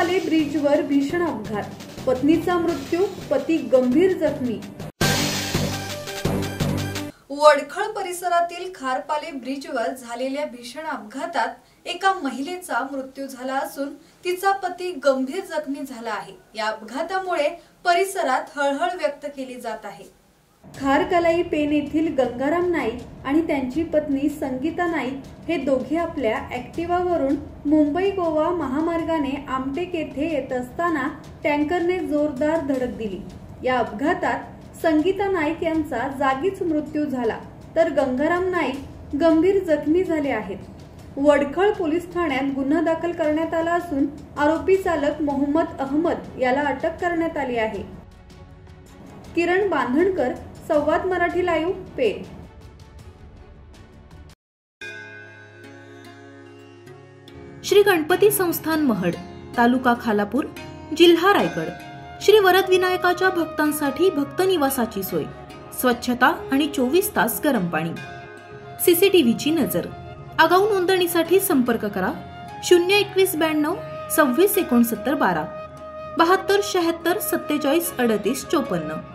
खारपाले ब्रिजवर भीषण अपघात, पत्नीचा मृत्यू, पती गंभीर जखमी। वडखळ परिसरातील खारपाले ब्रिजवर झालेल्या भीषण अपघातात एका महिलेचा मृत्यू झाला असून तिचा पती गंभीर जखमी झाला आहे। या अपघातामुळे परिसरात हळहळ व्यक्त केली जात आहे। खारकलाई पेन येथील गंगाराम नाईक आणि त्यांची पत्नी संगीता नाईक हे दोघे आपल्या ऍक्टिवावरून मुंबई गोवा महामार्गाने आमटेक येथे येत असताना टँकरने जोरदार धडक दिली। या अपघातात संगीता नाईक यांचा जागीच मृत्यू झाला, तर गंगाराम नाईक गंभीर जखमी झाले आहेत। वडखळ पोलीस ठाण्यात गुन्हा दाखल करण्यात आला असून आरोपी चालक मोहम्मद अहमद याला अटक करण्यात आली आहे। किरण बांधणकर, संवाद मराठी लाईव्ह, पेन। श्री गणपती संस्थान महड, तालुका खालापूर, जिल्हा रायगड। श्री वरद विनायकाच्या भक्तांसाठी भक्त निवासाची सोय, स्वच्छता आणि 24 तास गरम पाणी, सीसीटीव्हीची नजर। आगाऊ नोंदणीसाठी संपर्क करा 02192 26 69 12 72 76 47 38 54।